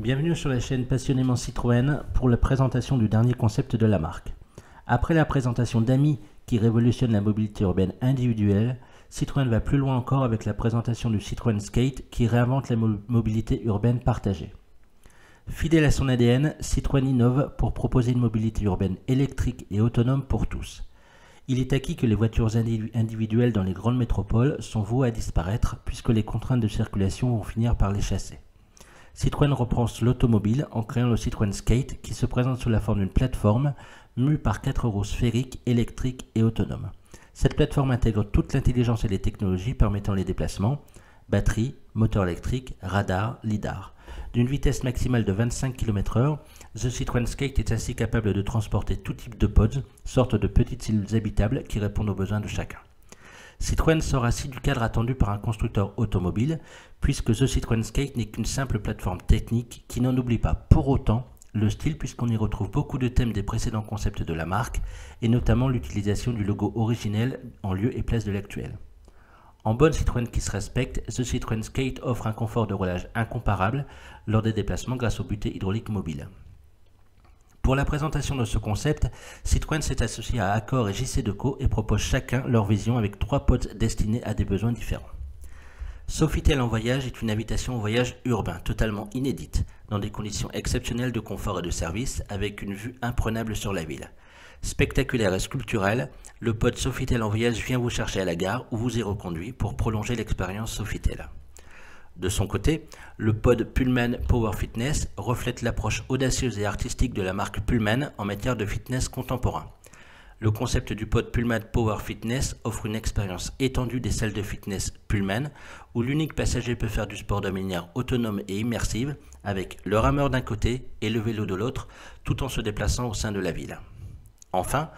Bienvenue sur la chaîne Passionnément Citroën pour la présentation du dernier concept de la marque. Après la présentation d'Ami qui révolutionne la mobilité urbaine individuelle, Citroën va plus loin encore avec la présentation du Citroën Skate qui réinvente la mobilité urbaine partagée. Fidèle à son ADN, Citroën innove pour proposer une mobilité urbaine électrique et autonome pour tous. Il est acquis que les voitures individuelles dans les grandes métropoles sont vouées à disparaître puisque les contraintes de circulation vont finir par les chasser. Citroën reprend l'automobile en créant le Citroën Skate qui se présente sous la forme d'une plateforme mue par 4 roues sphériques, électriques et autonomes. Cette plateforme intègre toute l'intelligence et les technologies permettant les déplacements, batterie, moteur électrique, radar, lidar. D'une vitesse maximale de 25 km/h, The Citroën Skate est ainsi capable de transporter tout type de pods, sorte de petites cellules habitables qui répondent aux besoins de chacun. Citroën sort ainsi du cadre attendu par un constructeur automobile, puisque The Citroën Skate n'est qu'une simple plateforme technique qui n'en oublie pas pour autant le style, puisqu'on y retrouve beaucoup de thèmes des précédents concepts de la marque, et notamment l'utilisation du logo originel en lieu et place de l'actuel. En bonne Citroën qui se respecte, The Citroën Skate offre un confort de roulage incomparable lors des déplacements grâce aux butées hydrauliques mobiles. Pour la présentation de ce concept, Citroën s'est associé à Accor et JC Decaux et propose chacun leur vision avec 3 pods destinés à des besoins différents. Sofitel en voyage est une invitation au voyage urbain totalement inédite, dans des conditions exceptionnelles de confort et de service avec une vue imprenable sur la ville. Spectaculaire et sculptural, le pod Sofitel en voyage vient vous chercher à la gare ou vous y reconduit pour prolonger l'expérience Sofitel. De son côté, le pod Pullman Power Fitness reflète l'approche audacieuse et artistique de la marque Pullman en matière de fitness contemporain. Le concept du pod Pullman Power Fitness offre une expérience étendue des salles de fitness Pullman où l'unique passager peut faire du sport de manière autonome et immersive avec le rameur d'un côté et le vélo de l'autre tout en se déplaçant au sein de la ville. Enfin,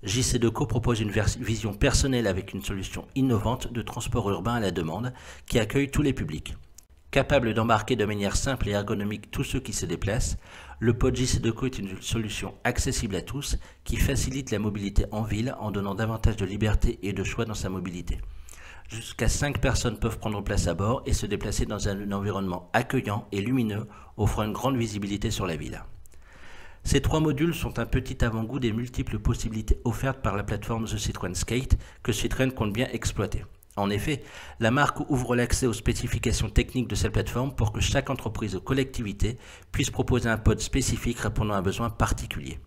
JC Decaux propose une vision personnelle avec une solution innovante de transport urbain à la demande qui accueille tous les publics. Capable d'embarquer de manière simple et ergonomique tous ceux qui se déplacent, le pod JC Decaux est une solution accessible à tous qui facilite la mobilité en ville en donnant davantage de liberté et de choix dans sa mobilité. Jusqu'à 5 personnes peuvent prendre place à bord et se déplacer dans un environnement accueillant et lumineux offrant une grande visibilité sur la ville. Ces 3 modules sont un petit avant-goût des multiples possibilités offertes par la plateforme The Citroën Skate que Citroën compte bien exploiter. En effet, la marque ouvre l'accès aux spécifications techniques de cette plateforme pour que chaque entreprise ou collectivité puisse proposer un pod spécifique répondant à un besoin particulier.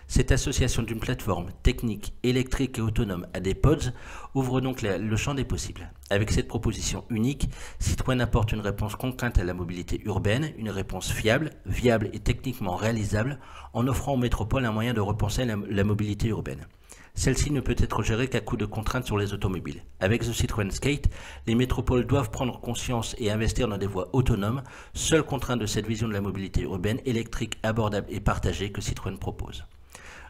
Cette association d'une plateforme technique, électrique et autonome à des pods ouvre donc le champ des possibles. Avec cette proposition unique, Citroën apporte une réponse contrainte à la mobilité urbaine, une réponse fiable, viable et techniquement réalisable en offrant aux métropoles un moyen de repenser la mobilité urbaine. Celle-ci ne peut être gérée qu'à coup de contraintes sur les automobiles. Avec The Citroën Skate, les métropoles doivent prendre conscience et investir dans des voies autonomes, seule contrainte de cette vision de la mobilité urbaine électrique, abordable et partagée que Citroën propose.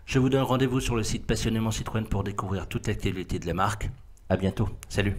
Je vous donne rendez-vous sur le site Passionnément Citroën pour découvrir toute l'actualité de la marque. À bientôt. Salut!